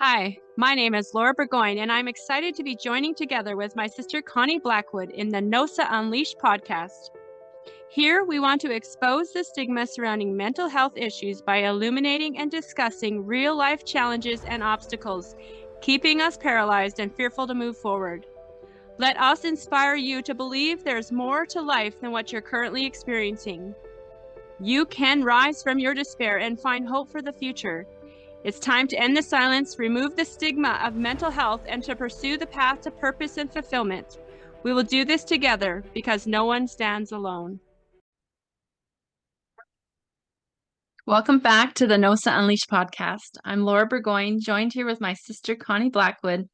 Hi, my name is Laura Burgoyne, and I'm excited to be joining together with my sister Connie Blackwood in the NOSA Unleashed podcast. Here, we want to expose the stigma surrounding mental health issues by illuminating and discussing real-life challenges and obstacles, keeping us paralyzed and fearful to move forward. Let us inspire you to believe there's more to life than what you're currently experiencing. You can rise from your despair and find hope for the future. It's time to end the silence, remove the stigma of mental health, and to pursue the path to purpose and fulfillment. We will do this together because no one stands alone. Welcome back to the NOSA Unleashed podcast. I'm Laura Burgoyne, joined here with my sister Connie Blackwood.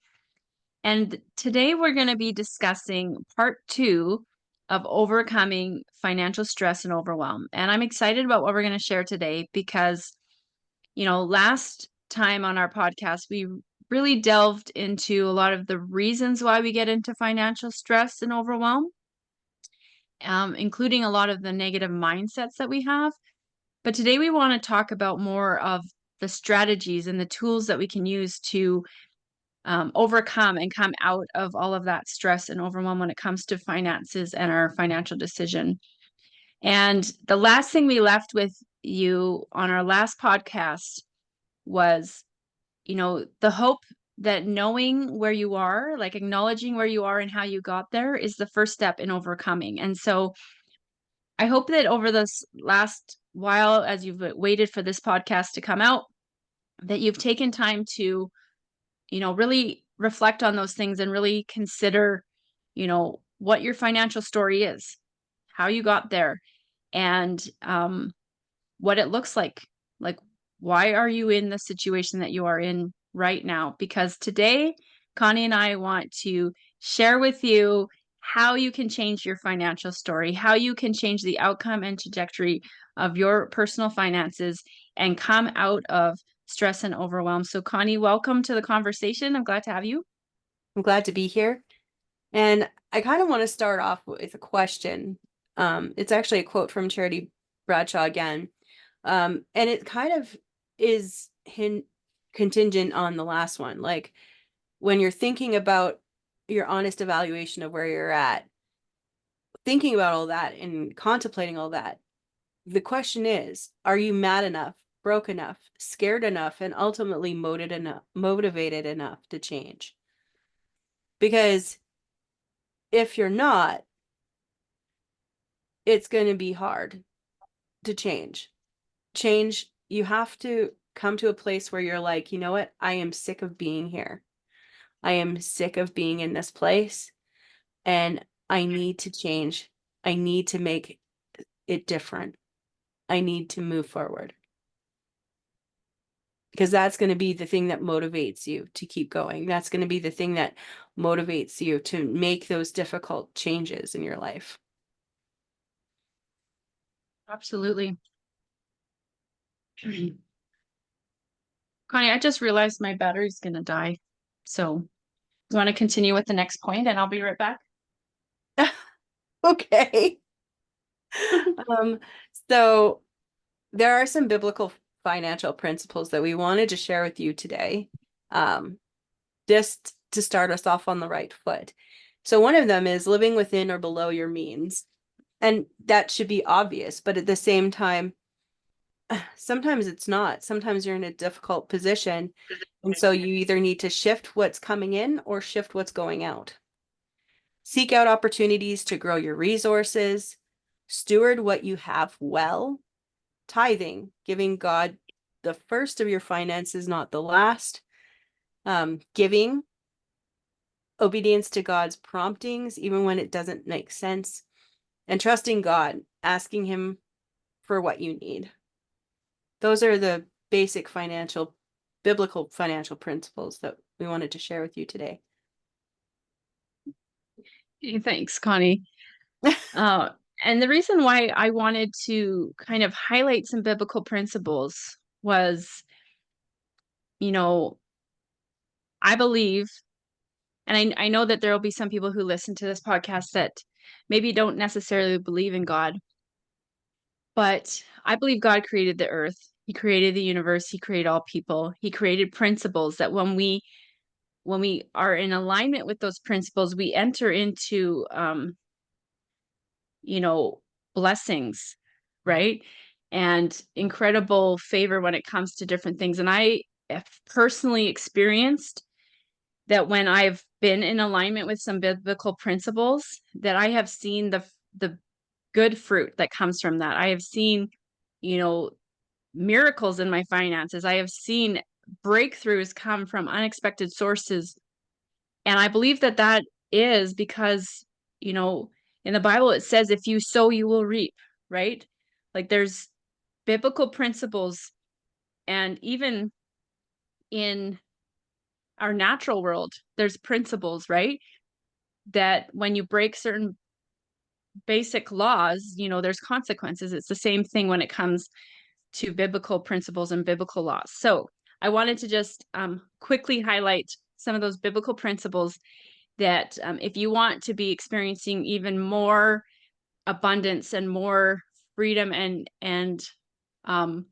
And today we're going to be discussing part 2 of overcoming financial stress and overwhelm. And I'm excited about what we're going to share today because, last time on our podcast, we really delved into a lot of the reasons why we get into financial stress and overwhelm, including a lot of the negative mindsets that we have. But today we want to talk about more of the strategies and the tools that we can use to overcome and come out of all of that stress and overwhelm when it comes to finances and our financial decision. And the last thing we left with you on our last podcast was, the hope that knowing where you are, like acknowledging where you are and how you got there, is the first step in overcoming. And so I hope that over this last while, as you've waited for this podcast to come out, that you've taken time to really reflect on those things and really consider, what your financial story is, how you got there, and what it looks like. Like, why are you in the situation that you are in right now? Because today, Connie and I want to share with you how you can change your financial story, how you can change the outcome and trajectory of your personal finances and come out of stress and overwhelm. So Connie, welcome to the conversation. I'm glad to have you. I'm glad to be here. And I kind of want to start off with a question. It's actually a quote from Charity Bradshaw again. And it kind of is contingent on the last one. Like when you're thinking about your honest evaluation of where you're at, thinking about all that and contemplating all that, the question is, are you mad enough, broke enough, scared enough, and ultimately motivated enough to change? Because if you're not, it's going to be hard to change. You have to come to a place where you're like, you know what? I am sick of being here. I am sick of being in this place, and I need to change. I need to make it different. I need to move forward. Because that's going to be the thing that motivates you to keep going. That's going to be the thing that motivates you to make those difficult changes in your life. Absolutely. Connie, I just realized my battery's going to die. So you want to continue with the next point and I'll be right back? Okay. So there are some biblical financial principles that we wanted to share with you today, just to start us off on the right foot. So one of them is living within or below your means. And that should be obvious, but at the same time, sometimes it's not. Sometimes you're in a difficult position. And so you either need to shift what's coming in or shift what's going out. Seek out opportunities to grow your resources, steward what you have well, tithing, giving God the first of your finances, not the last, giving, obedience to God's promptings, even when it doesn't make sense, and trusting God, asking Him for what you need. Those are the basic biblical financial principles that we wanted to share with you today. Thanks, Connie. And the reason why I wanted to kind of highlight some biblical principles was, I believe, and I know that there will be some people who listen to this podcast that maybe don't necessarily believe in God, but I believe God created the earth He created the universe, he created all people. He created principles that when we are in alignment with those principles, we enter into you know, blessings, right? And incredible favor when it comes to different things. And I have personally experienced that when I've been in alignment with some biblical principles, that I have seen the good fruit that comes from that. I have seen, you know, miracles in my finances. I have seen breakthroughs come from unexpected sources. And I believe that that is because, you know, in the Bible it says if you sow you will reap, right? Like there's biblical principles, and even in our natural world there's principles, right? That when you break certain basic laws, you know, there's consequences. It's the same thing when it comes to biblical principles and biblical laws. So I wanted to just quickly highlight some of those biblical principles that if you want to be experiencing even more abundance and more freedom and um,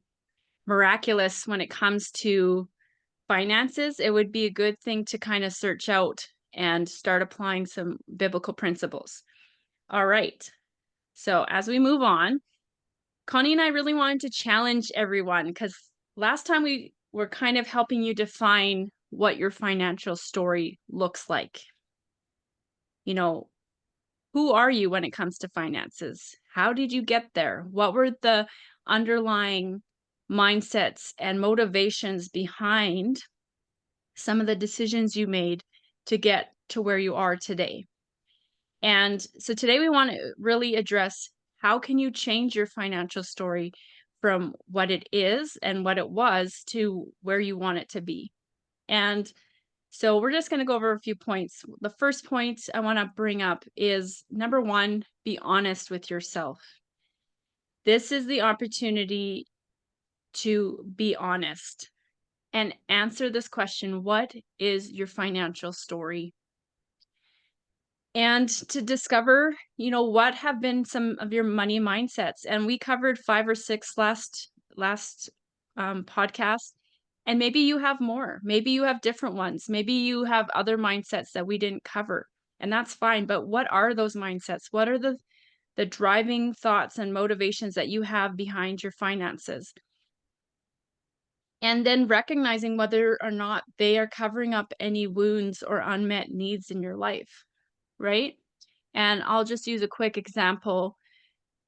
miraculous when it comes to finances, it would be a good thing to kind of search out and start applying some biblical principles. All right. So as we move on, Connie and I really wanted to challenge everyone because last time we were kind of helping you define what your financial story looks like. You know, who are you when it comes to finances? How did you get there? What were the underlying mindsets and motivations behind some of the decisions you made to get to where you are today? And so today we want to really address how can you change your financial story from what it is and what it was to where you want it to be. And so we're just going to go over a few points. The first point I want to bring up is number one, be honest with yourself. This is the opportunity to be honest and answer this question: what is your financial story? And to discover, you know, what have been some of your money mindsets. And we covered 5 or 6 last podcast, and maybe you have more. Maybe you have different ones. Maybe you have other mindsets that we didn't cover, and that's fine. But what are those mindsets? What are the driving thoughts and motivations that you have behind your finances? And then recognizing whether or not they are covering up any wounds or unmet needs in your life, right? And I'll just use a quick example.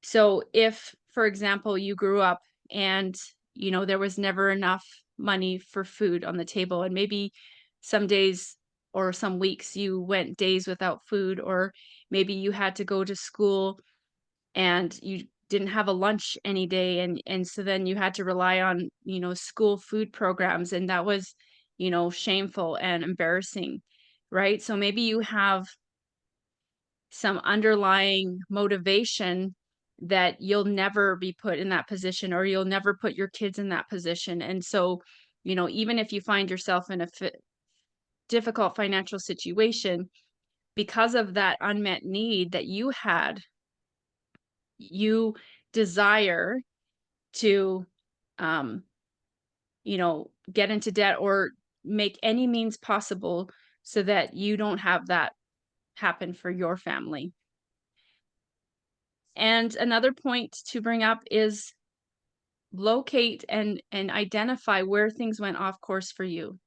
So if, for example, you grew up and, you know, there was never enough money for food on the table, and maybe some days or some weeks you went days without food, or maybe you had to go to school and you didn't have a lunch any day, and so then you had to rely on, you know, school food programs, and that was, you know, shameful and embarrassing, right? So maybe you have some underlying motivation that you'll never be put in that position, or you'll never put your kids in that position. And so, you know, even if you find yourself in a difficult financial situation because of that unmet need that you had, you desire to um you know, get into debt or make any means possible so that you don't have that happen for your family. And another point to bring up is locate and identify where things went off course for you.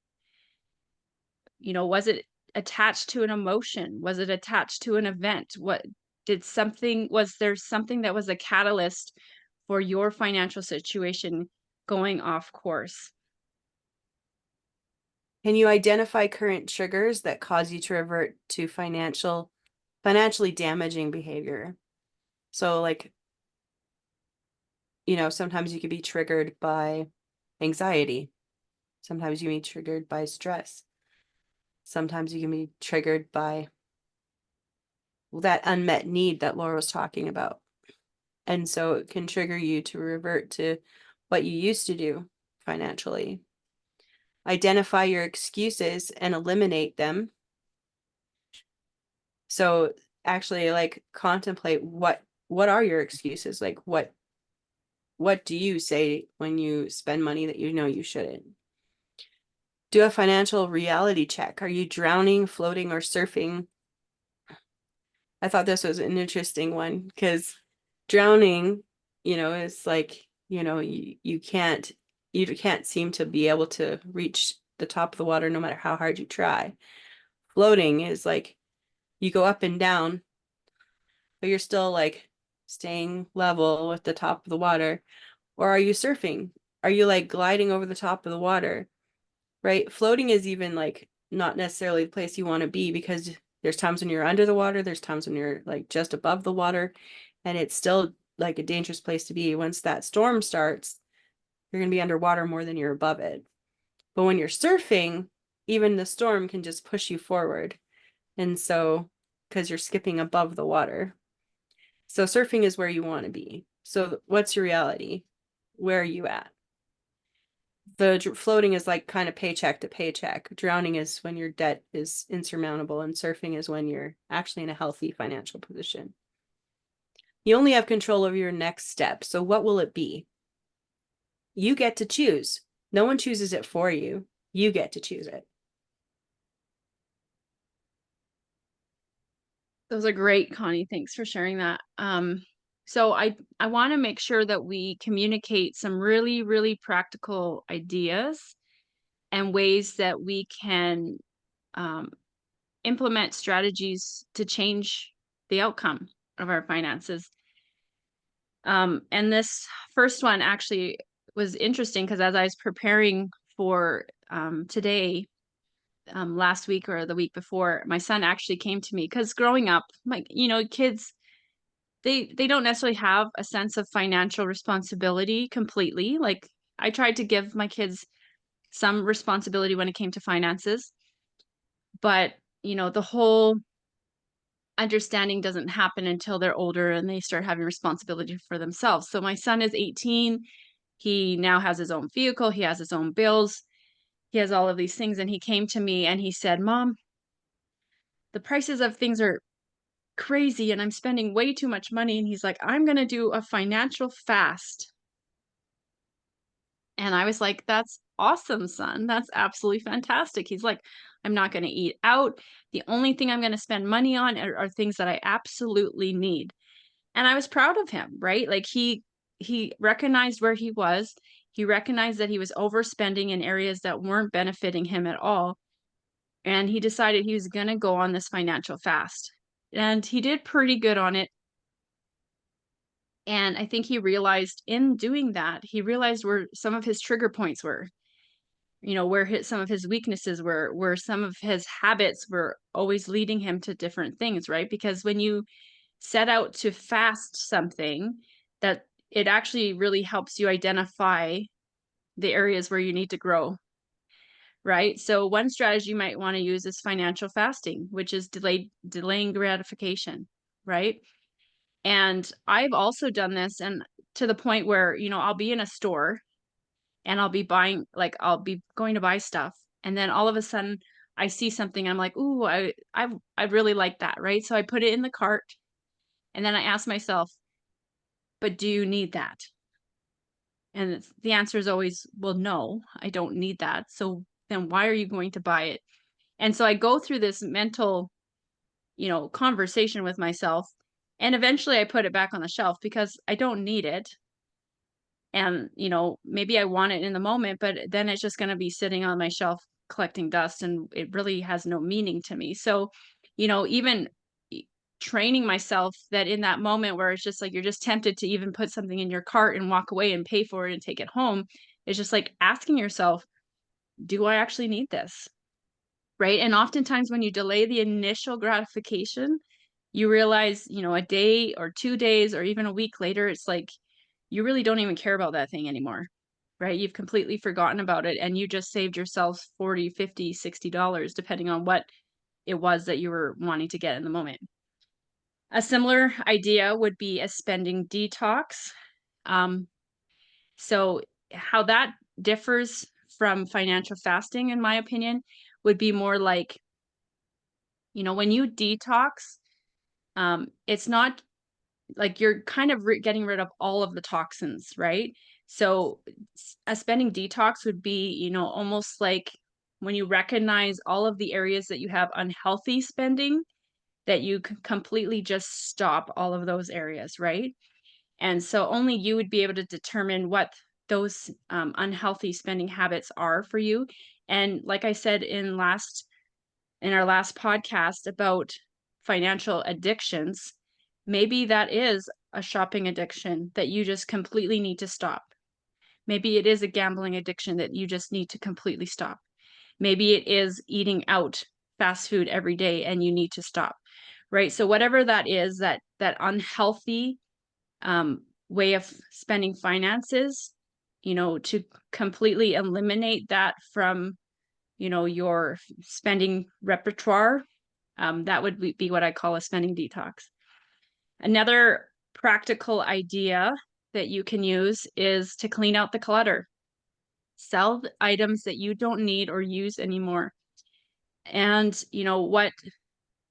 You know, was it attached to an emotion? Was it attached to an event? Was there something that was a catalyst for your financial situation going off course? Can you identify current triggers that cause you to revert to financially damaging behavior? So like, you know, sometimes you can be triggered by anxiety. Sometimes you can be triggered by stress. Sometimes you can be triggered by that unmet need that Laura was talking about. And so it can trigger you to revert to what you used to do financially. Identify your excuses and eliminate them. So actually like contemplate what are your excuses? Like what do you say when you spend money that you know you shouldn't? Do a financial reality check. Are you drowning, floating, or surfing? I thought this was an interesting one because drowning, is like, you can't seem to be able to reach the top of the water no matter how hard you try. Floating is like you go up and down, but you're still like staying level with the top of the water. Or are you surfing? Are you like gliding over the top of the water? Right? Floating is even like not necessarily the place you want to be because there's times when you're under the water, there's times when you're like just above the water, and it's still like a dangerous place to be. Once that storm starts, you're going to be underwater more than you're above it. But when you're surfing, even the storm can just push you forward. And so, because you're skipping above the water. So surfing is where you want to be. So what's your reality? Where are you at? The floating is like kind of paycheck to paycheck. Drowning is when your debt is insurmountable, and surfing is when you're actually in a healthy financial position. You only have control over your next step. So what will it be? You get to choose. No one chooses it for you. You get to choose it. Those are great, Connie. Thanks for sharing that. So I want to make sure that we communicate some really, really practical ideas and ways that we can um, implement strategies to change the outcome of our finances. And this first one actually was interesting because as I was preparing for today, last week or the week before, my son actually came to me because growing up, like, kids, they don't necessarily have a sense of financial responsibility completely. Like I tried to give my kids some responsibility when it came to finances, but the whole understanding doesn't happen until they're older and they start having responsibility for themselves. So my son is 18. He now has his own vehicle, he has his own bills, he has all of these things, and he came to me and he said, "Mom, the prices of things are crazy and I'm spending way too much money." And he's like, "I'm going to do a financial fast." And I was like, "That's awesome, son. That's absolutely fantastic." He's like, "I'm not going to eat out. The only thing I'm going to spend money on are things that I absolutely need." And I was proud of him, right? Like he recognized where he was. He recognized that he was overspending in areas that weren't benefiting him at all. And he decided he was going to go on this financial fast. And he did pretty good on it. And I think he realized in doing that, he realized where some of his trigger points were, where some of his weaknesses were, where some of his habits were always leading him to different things, right? Because when you set out to fast something, that it actually really helps you identify the areas where you need to grow, right? So one strategy you might want to use is financial fasting, which is delaying gratification, right? And I've also done this, and to the point where, I'll be in a store and I'll be buying, like, I'll be going to buy stuff. And then all of a sudden I see something. I'm like, "Ooh, I really like that." Right. So I put it in the cart and then I ask myself, "But do you need that?" And the answer is always, "Well, no, I don't need that. So then why are you going to buy it?" And so I go through this mental, conversation with myself. And eventually I put it back on the shelf because I don't need it. And, maybe I want it in the moment, but then it's just going to be sitting on my shelf collecting dust and it really has no meaning to me. So, even training myself that in that moment where it's just like you're just tempted to even put something in your cart and walk away and pay for it and take it home, is just like asking yourself, do I actually need this? Right. And oftentimes when you delay the initial gratification, you realize, a day or 2 days or even a week later, it's like you really don't even care about that thing anymore. Right? You've completely forgotten about it and you just saved yourself 40, 50, $60, depending on what it was that you were wanting to get in the moment. A similar idea would be a spending detox. Um, so, how that differs from financial fasting, in my opinion, would be more like, when you detox, it's not like you're kind of getting rid of all of the toxins, right? So a spending detox would be, almost like when you recognize all of the areas that you have unhealthy spending, that you can completely just stop all of those areas, right? And so only you would be able to determine what those unhealthy spending habits are for you. And like I said in our last podcast about financial addictions, maybe that is a shopping addiction that you just completely need to stop. Maybe it is a gambling addiction that you just need to completely stop. Maybe it is eating out fast food every day and you need to stop. Right? So whatever that is, that unhealthy way of spending finances, to completely eliminate that from, your spending repertoire, that would be what I call a spending detox. Another practical idea that you can use is to clean out the clutter. Sell the items that you don't need or use anymore. And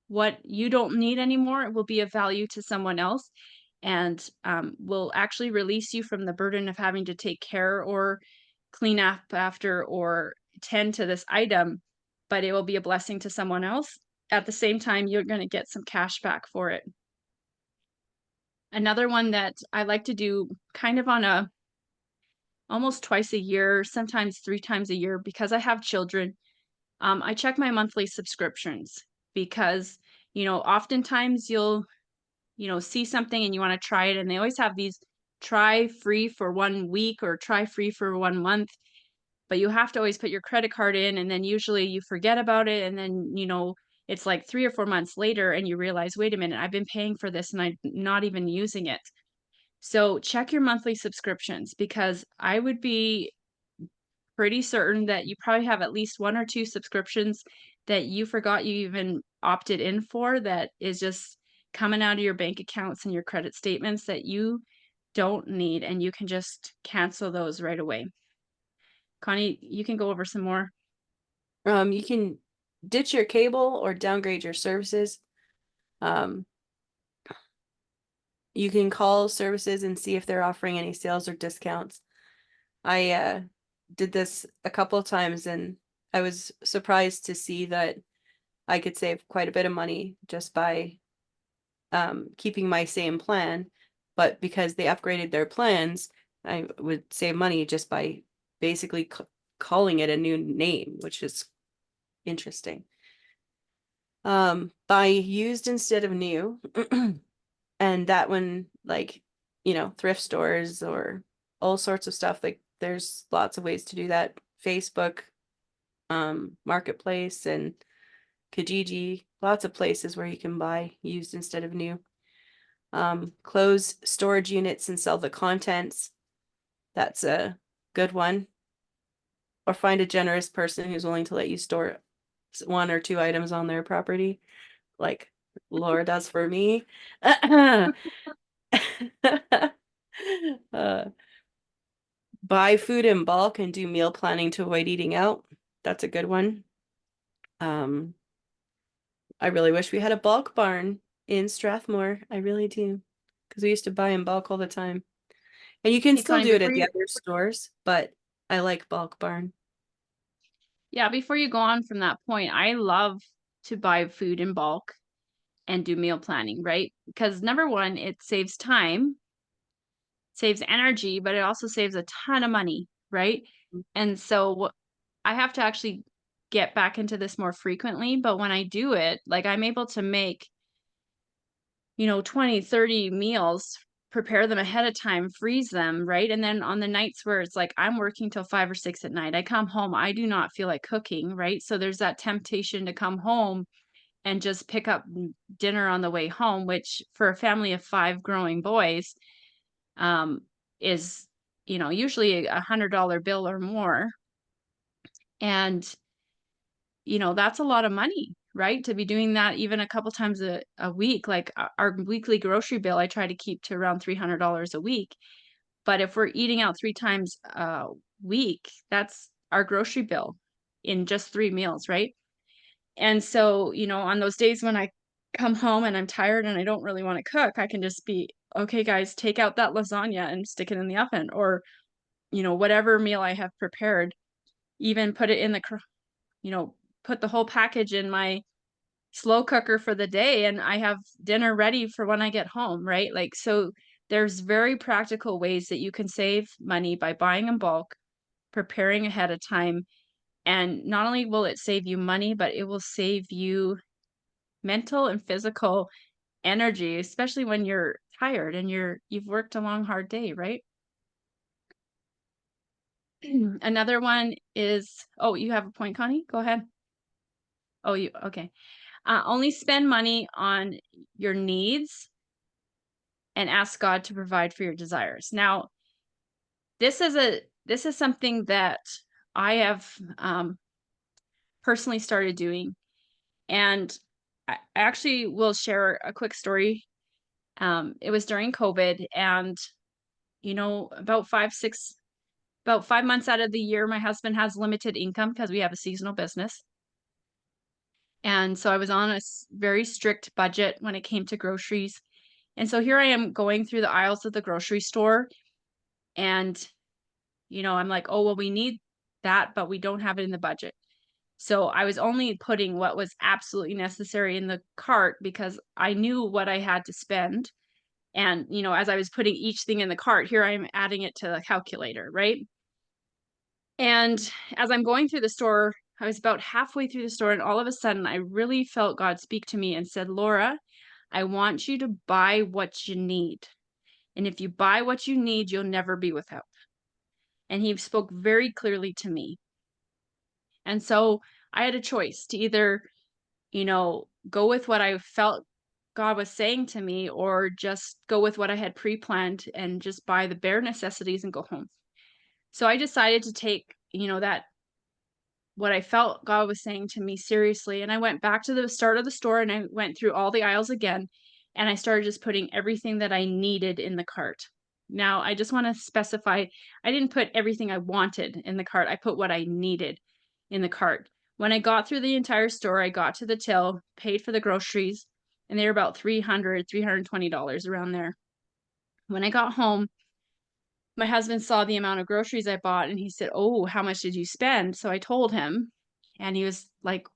what you don't need anymore will be of value to someone else, and will actually release you from the burden of having to take care or clean up after or tend to this item, but it will be a blessing to someone else. At the same time, you're going to get some cash back for it. Another one that I like to do kind of on a almost twice a year, sometimes 3 times a year, because I have children. I check my monthly subscriptions because, oftentimes you'll, see something and you want to try it. And they always have these try free for 1 week or try free for 1 month. But you have to always put your credit card in. And then usually you forget about it. And then, it's like 3 or 4 months later and you realize, wait a minute, I've been paying for this and I'm not even using it. So check your monthly subscriptions, because I would be pretty certain that you probably have at least 1 or 2 subscriptions that you forgot you even opted in for, that is just coming out of your bank accounts and your credit statements that you don't need, and you can just cancel those right away. Connie, you can go over some more. You can ditch your cable or downgrade your services. Um, you can call services and see if they're offering any sales or discounts. I did this a couple of times and I was surprised to see that I could save quite a bit of money just by keeping my same plan. But because they upgraded their plans, I would save money just by basically calling it a new name, which is interesting. Buy used instead of new. And that one, like, thrift stores or all sorts of stuff, like there's lots of ways to do that. Facebook, Marketplace and Kijiji, lots of places where you can buy used instead of new. Close storage units and sell the contents. That's a good one. Or find a generous person who's willing to let you store 1 or 2 items on their property, like Laura does for me. uh, buy food in bulk and do meal planning to avoid eating out. That's a good one. I really wish we had a bulk barn in Strathmore. I really do. Because we used to buy in bulk all the time. And you can Hey, still Connie, do it at the other stores, but I like bulk barn. before you go on from that point, I love to buy food in bulk and do meal planning, right? Because number one, it saves time, saves energy, but it also saves a ton of money, right? And so I have to actually get back into this more frequently, but when I do it, like I'm able to make, 20, 30 meals, prepare them ahead of time, freeze them, right? And then on the nights where it's like I'm working till 5 or 6 at night, I come home, I do not feel like cooking, right? So there's that temptation to come home and just pick up dinner on the way home, which for a family of 5 growing boys, um, is, usually $100 bill or more. And, that's a lot of money, right? To be doing that even a couple times a week, like our weekly grocery bill, I try to keep to around $300 a week. But if we're eating out 3 times a week, that's our grocery bill in just 3 meals, right? And so, on those days when I come home and I'm tired and I don't really want to cook, I can just be okay, guys, take out that lasagna and stick it in the oven, or, whatever meal I have prepared, even put it in the, you know, put the whole package in my slow cooker for the day and I have dinner ready for when I get home, right? Like, so there's very practical ways that you can save money by buying in bulk, preparing ahead of time, and not only will it save you money, but it will save you mental and physical energy, especially when you're tired and you've worked a long hard day, right? Another one is, oh, you have a point, Connie? Go ahead. Oh, you okay. Only spend money on your needs and ask God to provide for your desires. Now, this is something that I have personally started doing, and I actually will share a quick story. It was during COVID, and about 5 months out of the year, my husband has limited income because we have a seasonal business, and so I was on a very strict budget when it came to groceries. And so here I am going through the aisles of the grocery store, and I'm like, "Oh, well, we need that, but we don't have it in the budget." So I was only putting what was absolutely necessary in the cart because I knew what I had to spend. And, as I was putting each thing in the cart, here I am adding it to the calculator, right? And as I'm going through the store, I was about halfway through the store, and all of a sudden, I really felt God speak to me and said, "Laura, I want you to buy what you need. And if you buy what you need, you'll never be without." And he spoke very clearly to me. And so I had a choice to either, go with what I felt God was saying to me, or just go with what I had pre-planned and just buy the bare necessities and go home. So I decided to take, that what I felt God was saying to me seriously. And I went back to the start of the store and I went through all the aisles again. And I started just putting everything that I needed in the cart. Now, I just want to specify I didn't put everything I wanted in the cart. I put what I needed in the cart. When I got through the entire store, I got to the till, paid for the groceries, and they were about $320 around there. When I got home, my husband saw the amount of groceries I bought and he said, "Oh, how much did you spend?" So I told him, and he was like,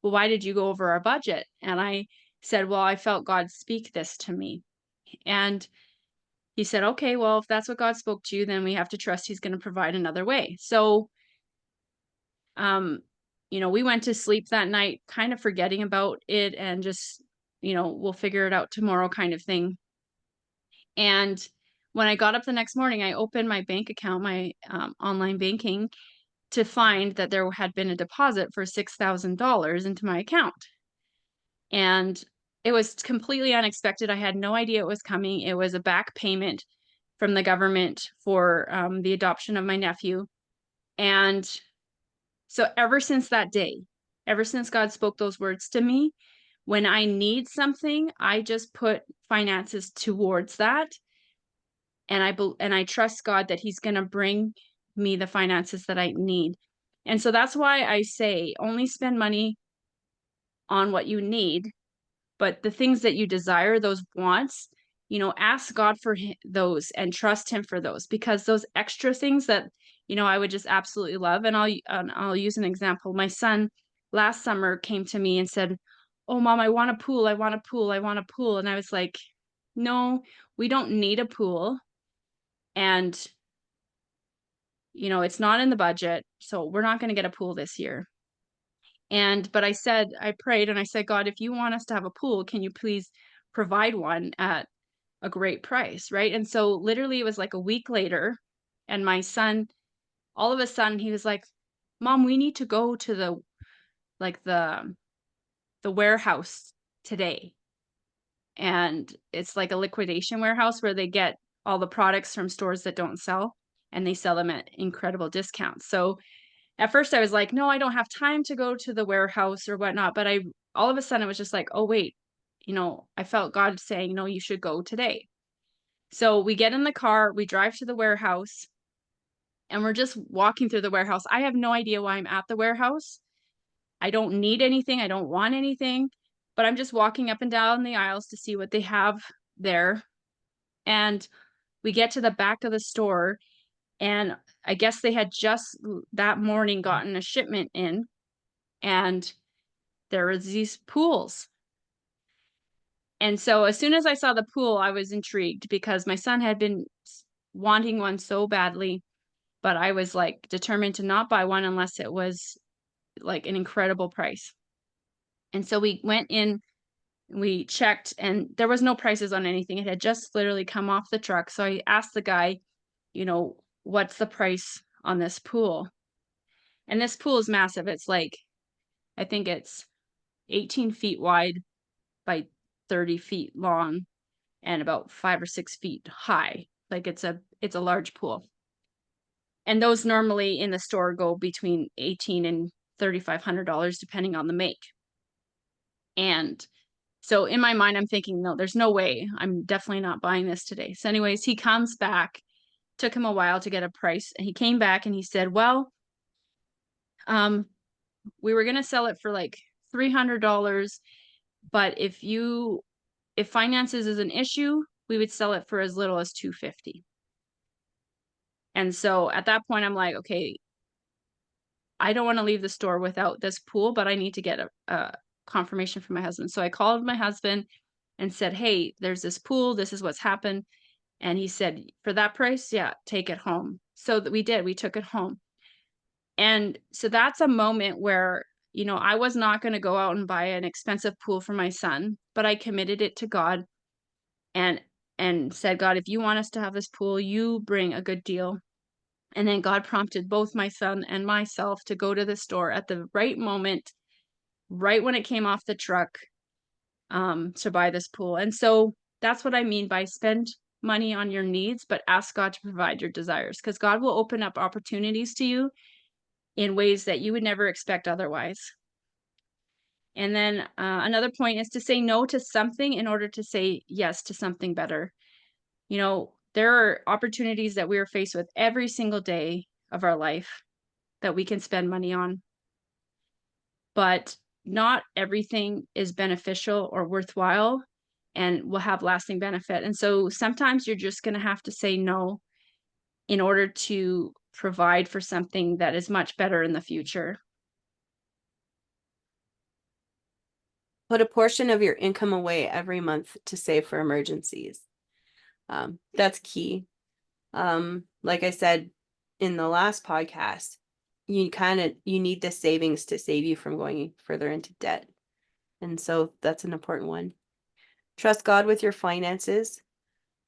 "Well, why did you go over our budget?" And I said, "Well, I felt God speak this to me." And he said, "Okay, well, if that's what God spoke to you, then we have to trust he's going to provide another way." So, um, we went to sleep that night kind of forgetting about it and just, we'll figure it out tomorrow kind of thing. And when I got up the next morning, I opened my bank account, my online banking, to find that there had been a deposit for $6,000 into my account. And it was completely unexpected. I had no idea it was coming. It was a back payment from the government for the adoption of my nephew. And so ever since that day, ever since God spoke those words to me, when I need something, I just put finances towards that, and I trust God that he's going to bring me the finances that I need. And so that's why I say only spend money on what you need, but the things that you desire, those wants, ask God for those and trust him for those, because those extra things that, I would just absolutely love. And I'll use an example. My son last summer came to me and said, "Oh, mom, I want a pool. I want a pool. I want a pool." And I was like, "No, we don't need a pool. And it's not in the budget, so we're not gonna get a pool this year." But I prayed and I said, "God, if you want us to have a pool, can you please provide one at a great price?" Right? And so literally it was like a week later, and my son, all of a sudden he was like, "Mom, we need to go to like the warehouse today." And it's like a liquidation warehouse where they get all the products from stores that don't sell, and they sell them at incredible discounts. So at first I was like, "No, I don't have time to go to the warehouse or whatnot." But I all of a sudden it was just like, "Oh, wait," I felt God saying, "No, you should go today." So we get in the car, we drive to the warehouse, and we're just walking through the warehouse. I have no idea why I'm at the warehouse. I don't need anything, I don't want anything, but I'm just walking up and down the aisles to see what they have there. And we get to the back of the store, and I guess they had just that morning gotten a shipment in, and there was these pools. And so as soon as I saw the pool, I was intrigued because my son had been wanting one so badly, but I was like determined to not buy one unless it was like an incredible price. And so we went in, we checked, and there was no prices on anything. It had just literally come off the truck. So I asked the guy, what's the price on this pool? And this pool is massive. It's like, I think it's 18 feet wide by 30 feet long and about 5 or 6 feet high. Like it's a large pool. And those normally in the store go between $18 and $3,500 depending on the make. And so in my mind, I'm thinking, no, there's no way. I'm definitely not buying this today. So anyways, he comes back. Took him a while to get a price. And he came back and he said, well, um, we were gonna sell it for like $300, but if finances is an issue, we would sell it for as little as $250. And so at that point, I'm like, okay, I don't want to leave the store without this pool, but I need to get a confirmation from my husband. So I called my husband and said, hey, there's this pool. This is what's happened. And he said, for that price, yeah, take it home. So that we did. We took it home. And so that's a moment where, I was not going to go out and buy an expensive pool for my son, but I committed it to God and said, God, if you want us to have this pool, you bring a good deal. And then God prompted both my son and myself to go to the store at the right moment, right when it came off the truck, to buy this pool. And so that's what I mean by spend money on your needs, but ask God to provide your desires, because God will open up opportunities to you in ways that you would never expect otherwise. And then another point is to say no to something in order to say yes to something better. There are opportunities that we are faced with every single day of our life that we can spend money on, but not everything is beneficial or worthwhile and will have lasting benefit. And so sometimes you're just going to have to say no in order to provide for something that is much better in the future. Put a portion of your income away every month to save for emergencies. That's key. Like I said in the last podcast, you need the savings to save you from going further into debt. And so that's an important one. Trust God with your finances.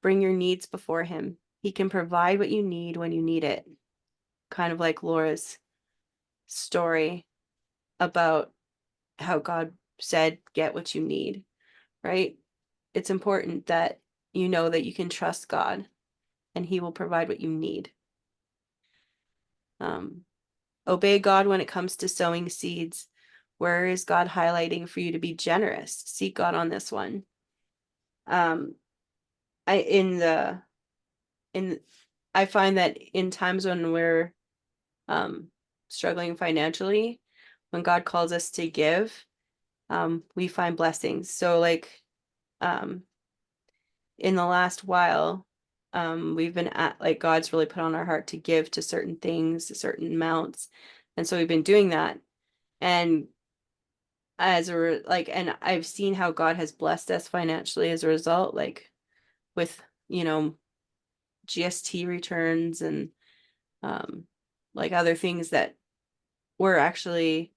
Bring your needs before him. He can provide what you need when you need it. Kind of like Laura's story about how God said, get what you need, right? It's important that you know that you can trust God and he will provide what you need. Obey God when it comes to sowing seeds. Where is God highlighting for you to be generous? Seek God on this one. I find that in times when we're struggling financially, when God calls us to give, we find blessings. So like in the last while, we've been at like God's really put on our heart to give to certain things, certain amounts. And so we've been doing that. And and I've seen how God has blessed us financially as a result, like with, GST returns and like other things that were actually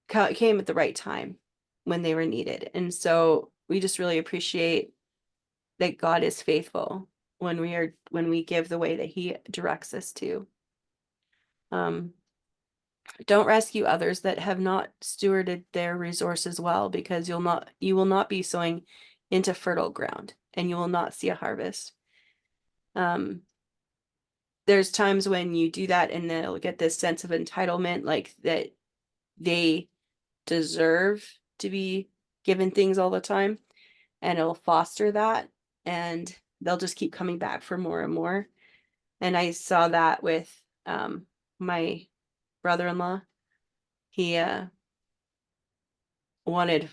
came at the right time when they were needed. And so we just really appreciate that God is faithful when we give the way that he directs us to. Don't rescue others that have not stewarded their resources well, because you will not be sowing into fertile ground and you will not see a harvest. There's times when you do that and they'll get this sense of entitlement, like that they deserve to be given things all the time, and it'll foster that, and they'll just keep coming back for more and more. And I saw that with my brother-in-law. He wanted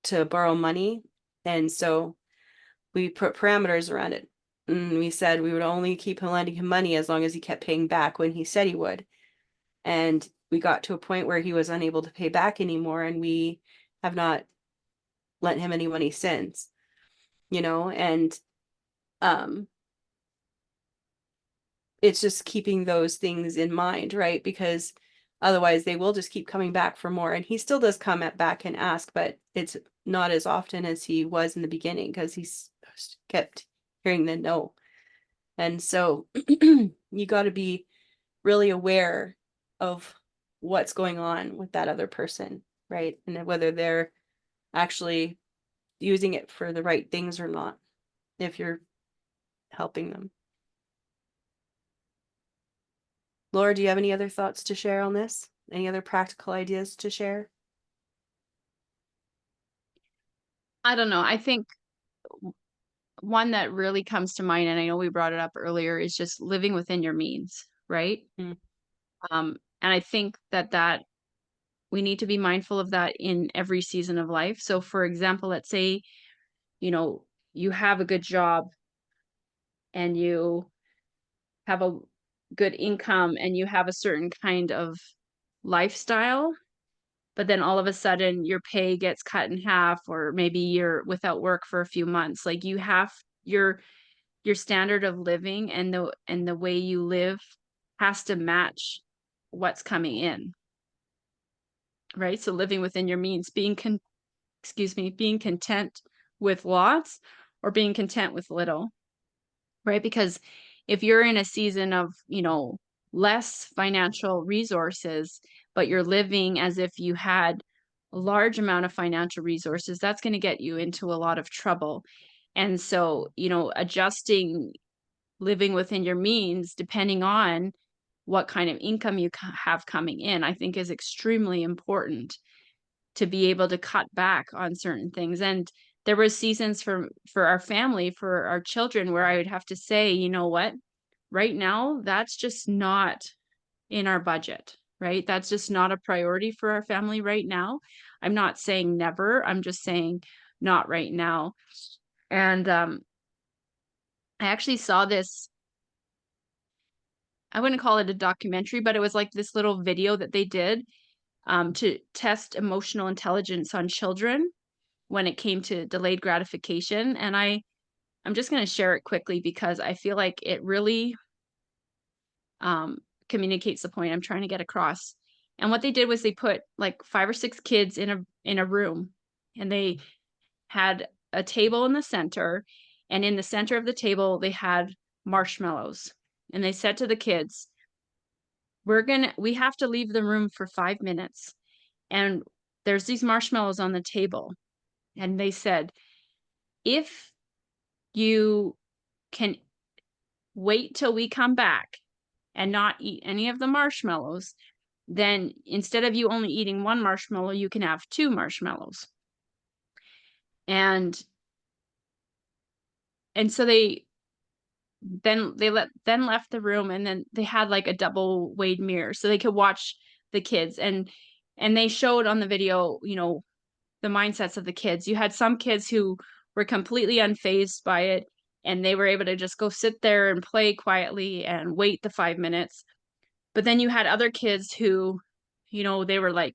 to borrow money, and so we put parameters around it. And we said we would only keep lending him money as long as he kept paying back when he said he would. And we got to a point where he was unable to pay back anymore, and we have not lent him any money since, and um it's just keeping those things in mind, right? Because otherwise they will just keep coming back for more. And he still does come back and ask, but it's not as often as he was in the beginning because he's kept hearing the no. And so you got to be really aware of what's going on with that other person, right? And whether they're actually using it for the right things or not, if you're helping them. Laura, do you have any other thoughts to share on this? Any other practical ideas to share? I don't know. I think one that really comes to mind, and I know we brought it up earlier, is just living within your means, right? Mm. And I think that we need to be mindful of that in every season of life. So, for example, let's say, you know, you have a good job and you have a good income and you have a certain kind of lifestyle, but then all of a sudden your pay gets cut in half, or maybe you're without work for a few months. Like you have your standard of living and the way you live has to match what's coming in, right? So living within your means, being content with lots or being content with little, right? Because if you're in a season of, less financial resources, but you're living as if you had a large amount of financial resources, that's going to get you into a lot of trouble. And so, adjusting living within your means, depending on what kind of income you have coming in, I think is extremely important to be able to cut back on certain things. And there were seasons for our family, for our children, where I would have to say, you know what, right now, that's just not in our budget, right? That's just not a priority for our family right now. I'm not saying never, I'm just saying not right now. And I actually saw this, I wouldn't call it a documentary, but it was like this little video that they did to test emotional intelligence on children when it came to delayed gratification. And I'm just going to share it quickly because I feel like it really um, communicates the point I'm trying to get across. And what they did was they put like 5 or 6 kids in a room, and they had a table in the center, and in the center of the table they had marshmallows. And they said to the kids, we have to leave the room for 5 minutes. And there's these marshmallows on the table. And they said, if you can wait till we come back and not eat any of the marshmallows, then instead of you only eating one marshmallow, you can have 2 marshmallows. And so they left the room, and then they had like a double weighed mirror so they could watch the kids. And they showed on the video, the mindsets of the kids. You had some kids who were completely unfazed by it, and they were able to just go sit there and play quietly and wait the 5 minutes. But then you had other kids who, they were like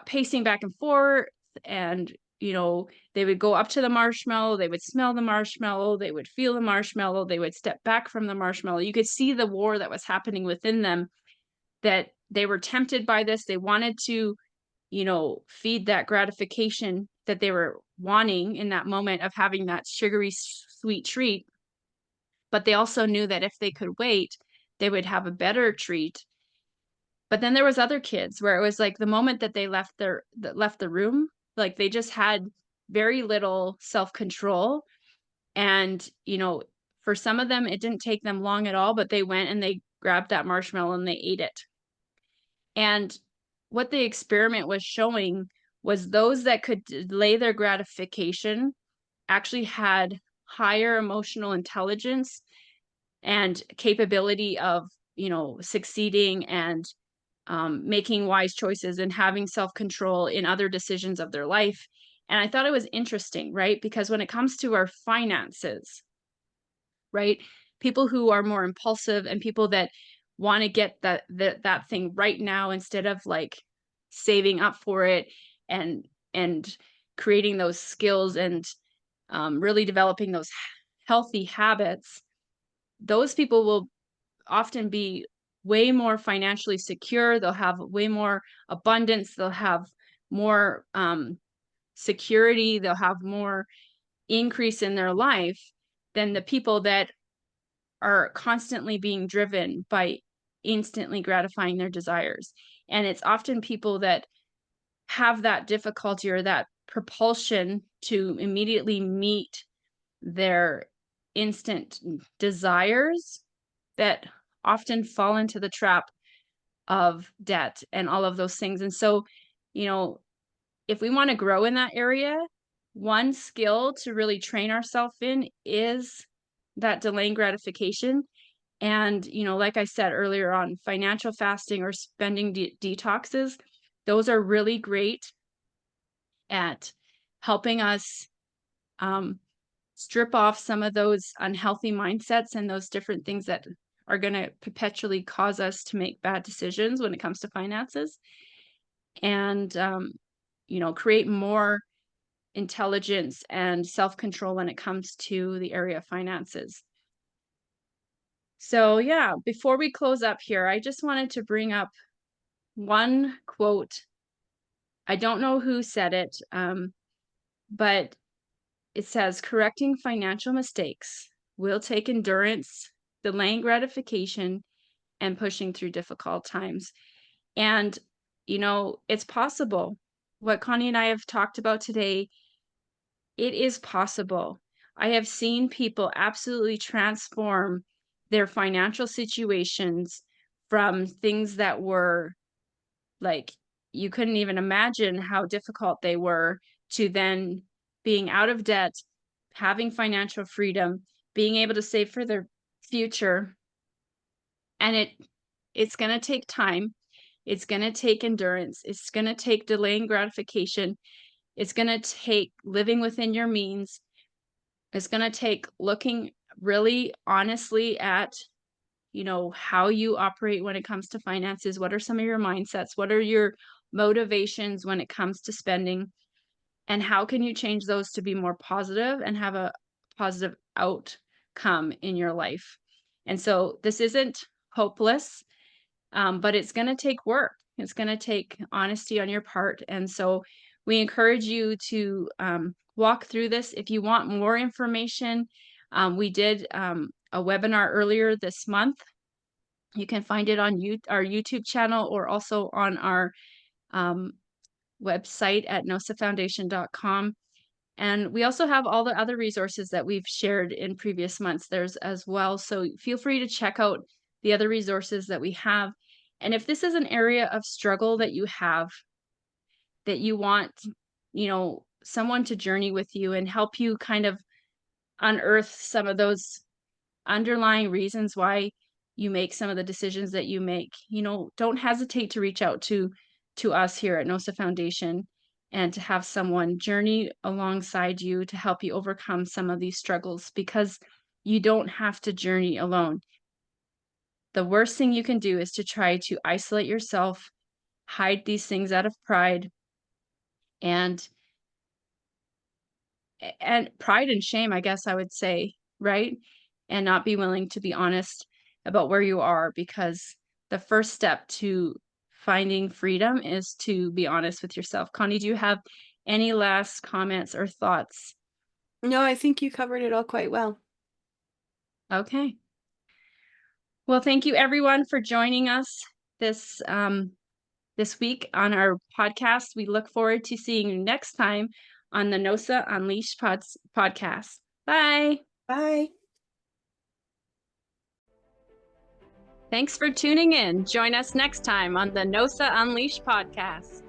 pacing back and forth, and they would go up to the marshmallow, they would smell the marshmallow, they would feel the marshmallow, they would step back from the marshmallow. You could see the war that was happening within them, that they were tempted by this. They wanted to feed that gratification that they were wanting in that moment of having that sugary sweet treat. But they also knew that if they could wait, they would have a better treat. But then there was other kids where it was like the moment that they left the room, like they just had very little self-control. And, for some of them, it didn't take them long at all, but they went and they grabbed that marshmallow and they ate it. And what the experiment was showing was those that could delay their gratification actually had higher emotional intelligence and capability of, succeeding and making wise choices and having self-control in other decisions of their life. And I thought it was interesting, right? Because when it comes to our finances, right? People who are more impulsive and people that want to get that thing right now instead of like saving up for it and and creating those skills and really developing those healthy habits, those people will often be way more financially secure. They'll have way more abundance. They'll have more security. They'll have more increase in their life than the people that are constantly being driven by instantly gratifying their desires. And it's often people that have that difficulty or that propulsion to immediately meet their instant desires that often fall into the trap of debt and all of those things. And so, you know, if we want to grow in that area, one skill to really train ourselves in is that delaying gratification. And, like I said earlier on, financial fasting or spending detoxes, those are really great at helping us um, strip off some of those unhealthy mindsets and those different things that are going to perpetually cause us to make bad decisions when it comes to finances and, create more intelligence and self control when it comes to the area of finances. So, yeah, before we close up here, I just wanted to bring up one quote. I don't know who said it, but it says, correcting financial mistakes will take endurance, delaying gratification, and pushing through difficult times. And, it's possible. What Connie and I have talked about today, it is possible. I have seen people absolutely transform their financial situations from things that were like you couldn't even imagine how difficult they were to then being out of debt, having financial freedom, being able to save for their future. And it's going to take time. It's going to take endurance. It's going to take delaying gratification. It's going to take living within your means. It's going to take looking really honestly at, how you operate when it comes to finances. What are some of your mindsets? What are your motivations when it comes to spending? And how can you change those to be more positive and have a positive outcome in your life? And so this isn't hopeless, but it's going to take work. It's going to take honesty on your part. And so we encourage you to walk through this. If you want more information, we did a webinar earlier this month. You can find it on our YouTube channel or also on our um, website at nosafoundation.com. And we also have all the other resources that we've shared in previous months there's as well. So feel free to check out the other resources that we have. And if this is an area of struggle that you have, that you want, someone to journey with you and help you kind of unearth some of those underlying reasons why you make some of the decisions that you make, don't hesitate to reach out to us here at NOSA Foundation and to have someone journey alongside you to help you overcome some of these struggles because you don't have to journey alone. The worst thing you can do is to try to isolate yourself, hide these things out of pride and pride and shame, I guess I would say, right? And not be willing to be honest about where you are because the first step to finding freedom is to be honest with yourself. Connie, do you have any last comments or thoughts? No, I think you covered it all quite well. Okay. Well, thank you everyone for joining us this this week on our podcast. We look forward to seeing you next time on the NOSA Unleashed podcast. Bye. Bye. Thanks for tuning in. Join us next time on the NOSA Unleashed podcast.